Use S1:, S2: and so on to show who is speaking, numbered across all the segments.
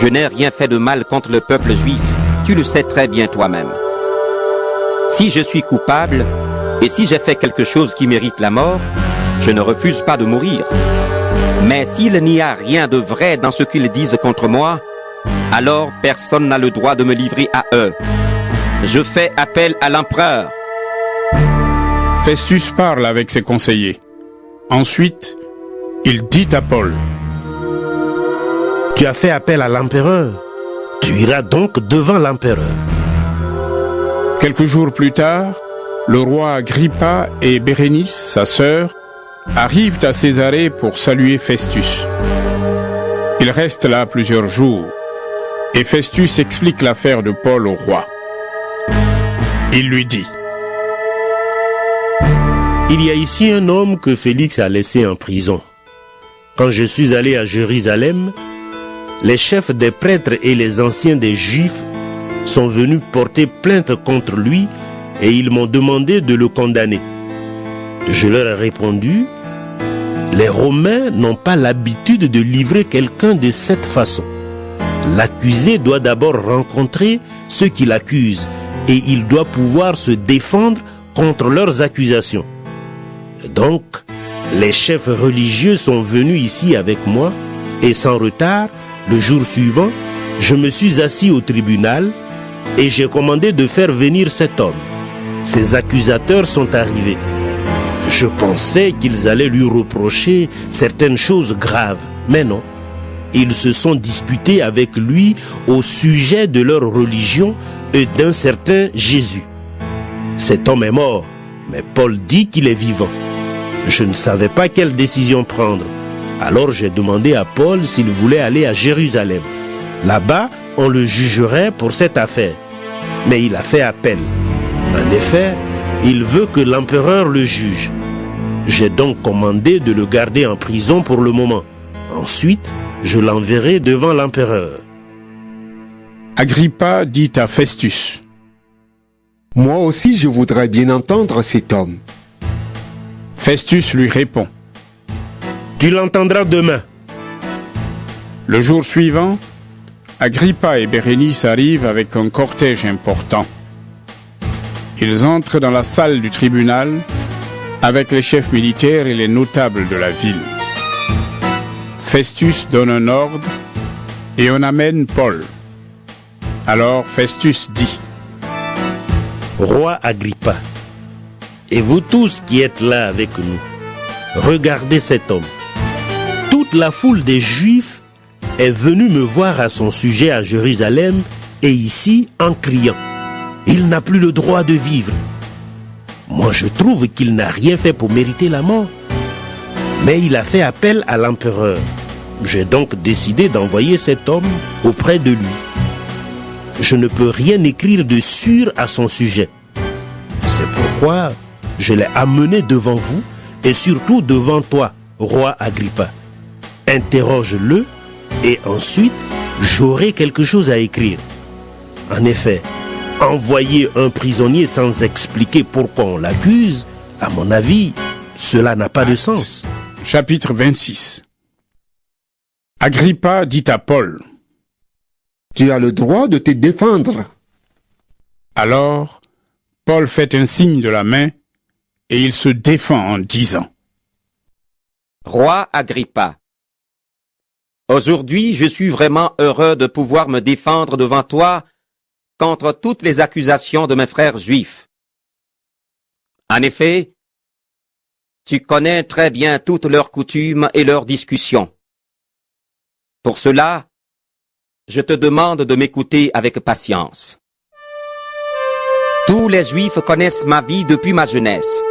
S1: Je n'ai rien fait de mal contre le peuple juif, tu le sais très bien toi-même. Si je suis coupable, et si j'ai fait quelque chose qui mérite la mort, je ne refuse pas de mourir. Mais s'il n'y a rien de vrai dans ce qu'ils disent contre moi, alors personne n'a le droit de me livrer à eux. Je fais appel à l'empereur.
S2: Festus parle avec ses conseillers. Ensuite, il dit à Paul:
S3: Tu as fait appel à l'empereur. Tu iras donc devant l'empereur.
S2: Quelques jours plus tard, le roi Agrippa et Bérénice, sa sœur, arrivent à Césarée pour saluer Festus. Ils restent là plusieurs jours, et Festus explique l'affaire de Paul au roi. Il lui dit:
S3: Il y a ici un homme que Félix a laissé en prison. Quand je suis allé à Jérusalem, les chefs des prêtres et les anciens des Juifs sont venus porter plainte contre lui et ils m'ont demandé de le condamner. Je leur ai répondu: les Romains n'ont pas l'habitude de livrer quelqu'un de cette façon. L'accusé doit d'abord rencontrer ceux qui l'accusent et il doit pouvoir se défendre contre leurs accusations. Donc, les chefs religieux sont venus ici avec moi et sans retard, le jour suivant, je me suis assis au tribunal et j'ai commandé de faire venir cet homme. Ces accusateurs sont arrivés. Je pensais qu'ils allaient lui reprocher certaines choses graves, mais non. Ils se sont disputés avec lui au sujet de leur religion et d'un certain Jésus. Cet homme est mort, mais Paul dit qu'il est vivant. Je ne savais pas quelle décision prendre. Alors j'ai demandé à Paul s'il voulait aller à Jérusalem. Là-bas, on le jugerait pour cette affaire. Mais il a fait appel. En effet, il veut que l'empereur le juge. J'ai donc commandé de le garder en prison pour le moment. Ensuite, je l'enverrai devant l'empereur.
S2: Agrippa dit à Festus:
S4: Moi aussi je voudrais bien entendre cet homme.
S2: Festus lui répond:
S3: Tu l'entendras demain.
S2: Le jour suivant, Agrippa et Bérénice arrivent avec un cortège important. Ils entrent dans la salle du tribunal avec les chefs militaires et les notables de la ville. Festus donne un ordre et on amène Paul. Alors Festus dit:
S3: Roi Agrippa, et vous tous qui êtes là avec nous, regardez cet homme. Toute la foule des Juifs est venue me voir à son sujet à Jérusalem et ici en criant: il n'a plus le droit de vivre. Moi je trouve qu'il n'a rien fait pour mériter la mort. Mais il a fait appel à l'empereur. J'ai donc décidé d'envoyer cet homme auprès de lui. Je ne peux rien écrire de sûr à son sujet. C'est pourquoi je l'ai amené devant vous et surtout devant toi, roi Agrippa. Interroge-le et ensuite j'aurai quelque chose à écrire. En effet, envoyer un prisonnier sans expliquer pourquoi on l'accuse, à mon avis, cela n'a pas de sens.
S2: Chapitre 26. Agrippa dit à Paul:
S4: Tu as le droit de te défendre.
S2: Alors, Paul fait un signe de la main et il se défend en disant:
S1: Roi Agrippa, aujourd'hui je suis vraiment heureux de pouvoir me défendre devant toi contre toutes les accusations de mes frères juifs. En effet, tu connais très bien toutes leurs coutumes et leurs discussions. Pour cela, je te demande de m'écouter avec patience. Tous les Juifs connaissent ma vie depuis ma jeunesse.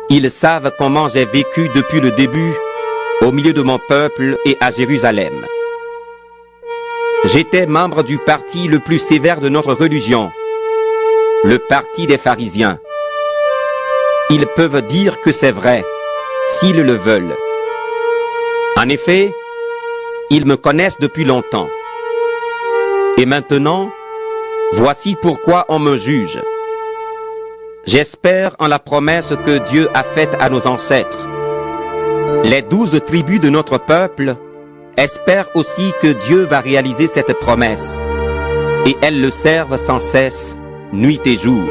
S1: Ils savent comment j'ai vécu depuis le début au milieu de mon peuple et à Jérusalem. J'étais membre du parti le plus sévère de notre religion, le parti des pharisiens. Ils peuvent dire que c'est vrai, s'ils le veulent. En effet, ils me connaissent depuis longtemps. Et maintenant, voici pourquoi on me juge. J'espère en la promesse que Dieu a faite à nos ancêtres. Les 12 tribus de notre peuple espèrent aussi que Dieu va réaliser cette promesse, et elles le servent sans cesse, nuit et jour.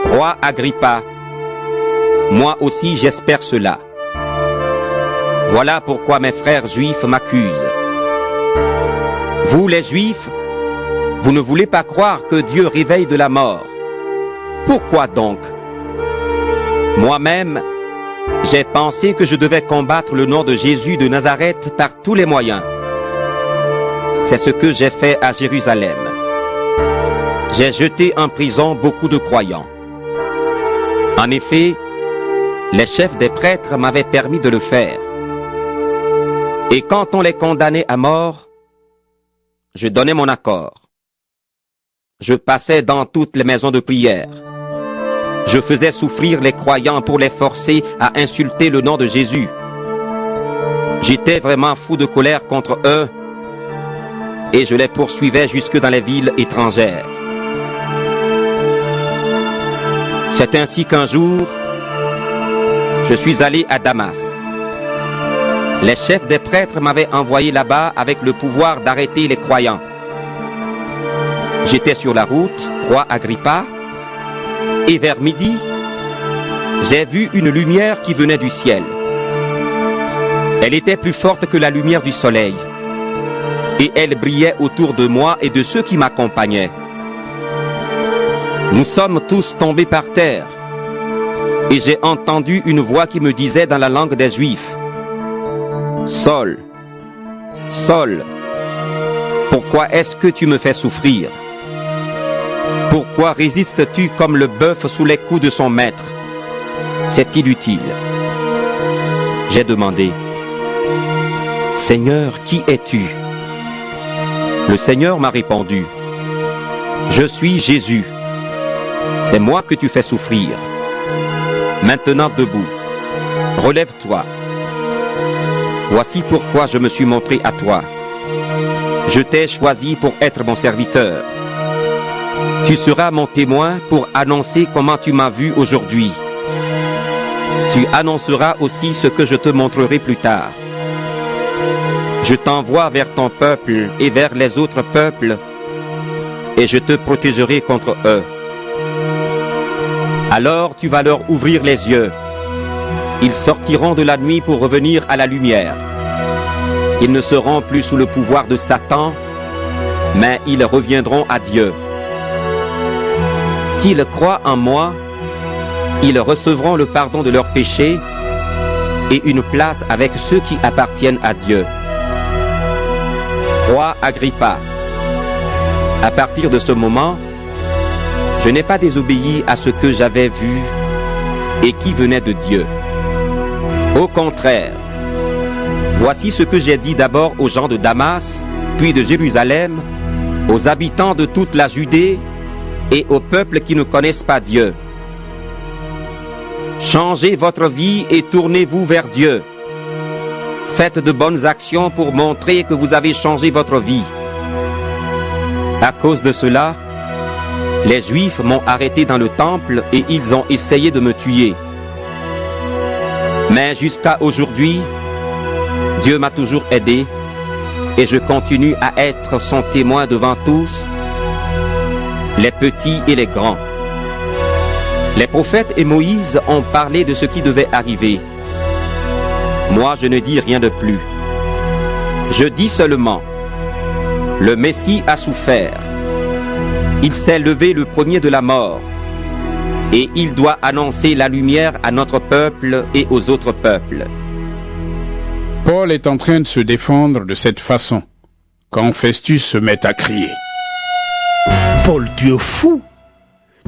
S1: Roi Agrippa, moi aussi j'espère cela. Voilà pourquoi mes frères juifs m'accusent. Vous les juifs, vous ne voulez pas croire que Dieu réveille de la mort. Pourquoi donc? Moi-même, j'ai pensé que je devais combattre le nom de Jésus de Nazareth par tous les moyens. C'est ce que j'ai fait à Jérusalem. J'ai jeté en prison beaucoup de croyants. En effet, les chefs des prêtres m'avaient permis de le faire. Et quand on les condamnait à mort, je donnais mon accord. Je passais dans toutes les maisons de prière. Je faisais souffrir les croyants pour les forcer à insulter le nom de Jésus. J'étais vraiment fou de colère contre eux et je les poursuivais jusque dans les villes étrangères. C'est ainsi qu'un jour, je suis allé à Damas. Les chefs des prêtres m'avaient envoyé là-bas avec le pouvoir d'arrêter les croyants. J'étais sur la route, roi Agrippa, et vers midi, j'ai vu une lumière qui venait du ciel. Elle était plus forte que la lumière du soleil, et elle brillait autour de moi et de ceux qui m'accompagnaient. Nous sommes tous tombés par terre, et j'ai entendu une voix qui me disait dans la langue des Juifs, « Saul, Saul, pourquoi est-ce que tu me fais souffrir? Pourquoi résistes-tu comme le bœuf sous les coups de son maître? C'est inutile. » J'ai demandé, « Seigneur, qui es-tu? » Le Seigneur m'a répondu, « Je suis Jésus. C'est moi que tu fais souffrir. Maintenant debout, relève-toi. Voici pourquoi je me suis montré à toi. Je t'ai choisi pour être mon serviteur. Tu seras mon témoin pour annoncer comment tu m'as vu aujourd'hui. Tu annonceras aussi ce que je te montrerai plus tard. Je t'envoie vers ton peuple et vers les autres peuples, et je te protégerai contre eux. Alors tu vas leur ouvrir les yeux. Ils sortiront de la nuit pour revenir à la lumière. Ils ne seront plus sous le pouvoir de Satan, mais ils reviendront à Dieu. S'ils croient en moi, ils recevront le pardon de leurs péchés et une place avec ceux qui appartiennent à Dieu. Roi Agrippa, à partir de ce moment, je n'ai pas désobéi à ce que j'avais vu et qui venait de Dieu. Au contraire, voici ce que j'ai dit d'abord aux gens de Damas, puis de Jérusalem, aux habitants de toute la Judée et aux peuples qui ne connaissent pas Dieu. Changez votre vie et tournez-vous vers Dieu. Faites de bonnes actions pour montrer que vous avez changé votre vie. À cause de cela, les Juifs m'ont arrêté dans le temple et ils ont essayé de me tuer. Mais jusqu'à aujourd'hui, Dieu m'a toujours aidé et je continue à être son témoin devant tous, les petits et les grands. Les prophètes et Moïse ont parlé de ce qui devait arriver. Moi, je ne dis rien de plus. Je dis seulement, le Messie a souffert. Il s'est levé le premier de la mort. Et il doit annoncer la lumière à notre peuple et aux autres peuples.
S2: Paul est en train de se défendre de cette façon, quand Festus se met à crier.
S3: Paul, tu es fou.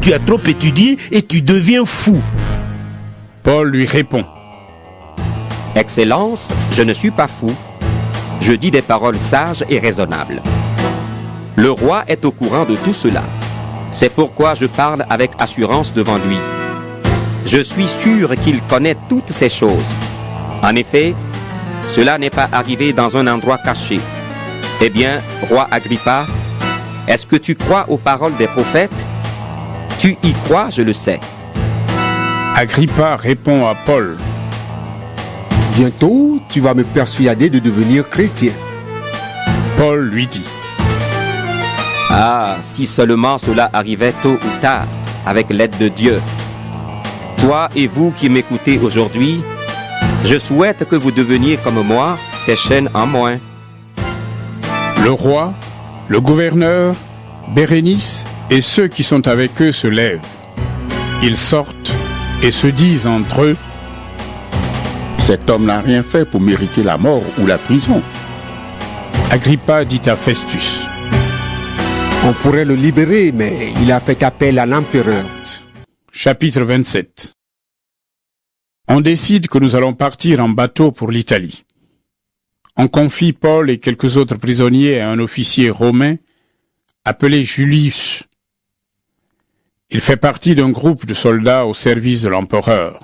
S3: Tu as trop étudié et tu deviens fou.
S2: Paul lui répond.
S1: Excellence, je ne suis pas fou. Je dis des paroles sages et raisonnables. Le roi est au courant de tout cela. C'est pourquoi je parle avec assurance devant lui. Je suis sûr qu'il connaît toutes ces choses. En effet, cela n'est pas arrivé dans un endroit caché. Eh bien, roi Agrippa, est-ce que tu crois aux paroles des prophètes? Tu y crois, je le sais.
S2: Agrippa répond à Paul.
S4: Bientôt, tu vas me persuader de devenir chrétien.
S2: Paul lui dit:
S1: Ah, si seulement cela arrivait tôt ou tard, avec l'aide de Dieu. Toi et vous qui m'écoutez aujourd'hui, je souhaite que vous deveniez comme moi, ces chaînes en moins.
S2: Le roi, le gouverneur, Bérénice et ceux qui sont avec eux se lèvent. Ils sortent et se disent entre eux:
S5: Cet homme n'a rien fait pour mériter la mort ou la prison.
S2: Agrippa dit à Festus:
S4: On pourrait le libérer, mais il a fait appel à l'empereur.
S2: Chapitre 27. On décide que nous allons partir en bateau pour l'Italie. On confie Paul et quelques autres prisonniers à un officier romain appelé Julius. Il fait partie d'un groupe de soldats au service de l'empereur.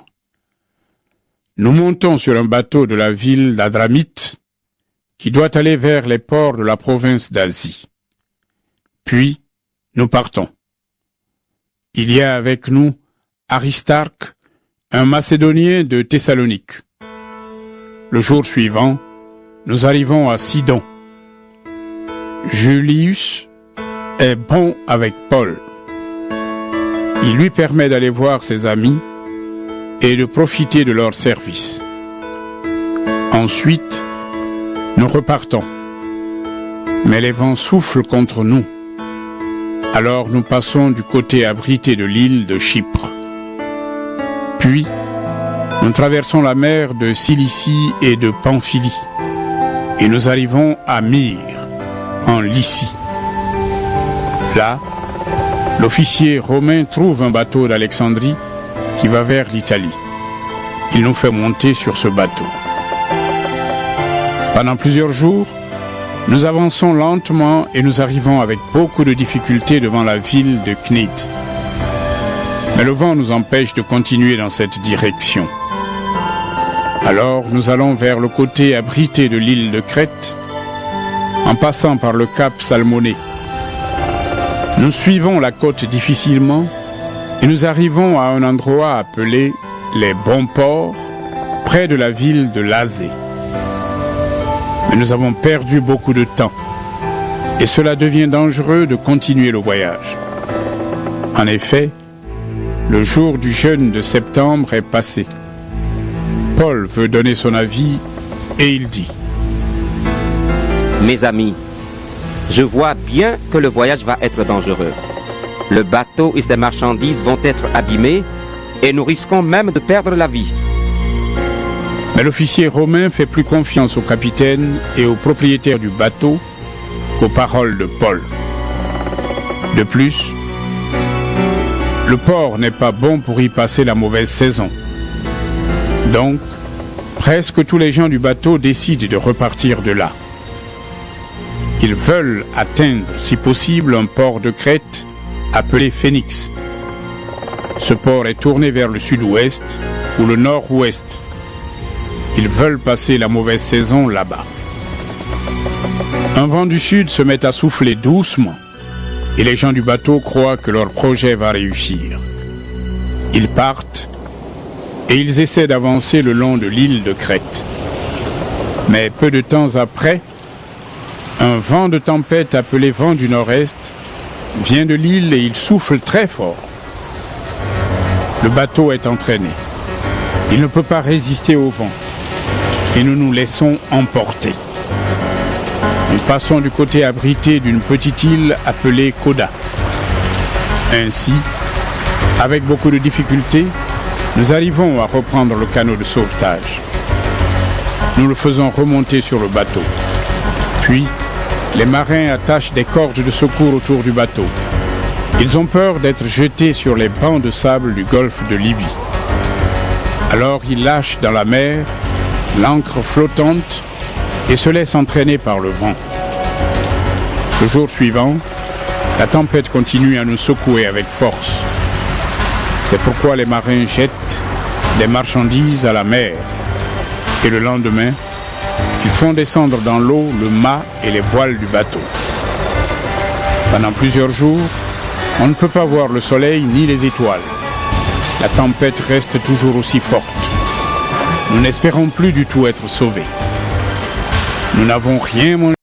S2: Nous montons sur un bateau de la ville d'Adramite qui doit aller vers les ports de la province d'Asie. Puis, nous partons. Il y a avec nous Aristarque, un Macédonien de Thessalonique. Le jour suivant, nous arrivons à Sidon. Julius est bon avec Paul. Il lui permet d'aller voir ses amis et de profiter de leur service. Ensuite, nous repartons. Mais les vents soufflent contre nous. Alors nous passons du côté abrité de l'île de Chypre. Puis, nous traversons la mer de Cilicie et de Pamphylie. Et nous arrivons à Myre, en Lycie. Là, l'officier romain trouve un bateau d'Alexandrie qui va vers l'Italie. Il nous fait monter sur ce bateau. Pendant plusieurs jours, nous avançons lentement et nous arrivons avec beaucoup de difficultés devant la ville de Cnide. Mais le vent nous empêche de continuer dans cette direction. Alors nous allons vers le côté abrité de l'île de Crète, en passant par le cap Salmoné. Nous suivons la côte difficilement et nous arrivons à un endroit appelé les Bons Ports, près de la ville de Lazée. Mais nous avons perdu beaucoup de temps et cela devient dangereux de continuer le voyage. En effet, le jour du jeûne de septembre est passé. Paul veut donner son avis et il dit:
S1: Mes amis, je vois bien que le voyage va être dangereux. Le bateau et ses marchandises vont être abîmés et nous risquons même de perdre la vie.
S2: Mais l'officier romain fait plus confiance au capitaine et au propriétaire du bateau qu'aux paroles de Paul. De plus, le port n'est pas bon pour y passer la mauvaise saison. Donc, presque tous les gens du bateau décident de repartir de là. Ils veulent atteindre, si possible, un port de Crète appelé Phénix. Ce port est tourné vers le sud-ouest ou le nord-ouest. Ils veulent passer la mauvaise saison là-bas. Un vent du sud se met à souffler doucement et les gens du bateau croient que leur projet va réussir. Ils partent et ils essaient d'avancer le long de l'île de Crète. Mais peu de temps après, un vent de tempête appelé vent du nord-est vient de l'île et il souffle très fort. Le bateau est entraîné. Il ne peut pas résister au vent et nous nous laissons emporter. Nous passons du côté abrité d'une petite île appelée Coda. Ainsi, avec beaucoup de difficultés, nous arrivons à reprendre le canot de sauvetage. Nous le faisons remonter sur le bateau. Puis, les marins attachent des cordes de secours autour du bateau. Ils ont peur d'être jetés sur les bancs de sable du golfe de Libye. Alors ils lâchent dans la mer l'ancre flottante et se laissent entraîner par le vent. Le jour suivant, la tempête continue à nous secouer avec force. C'est pourquoi les marins jettent des marchandises à la mer. Et le lendemain, ils font descendre dans l'eau le mât et les voiles du bateau. Pendant plusieurs jours, on ne peut pas voir le soleil ni les étoiles. La tempête reste toujours aussi forte. Nous n'espérons plus du tout être sauvés. Nous n'avons rien, mon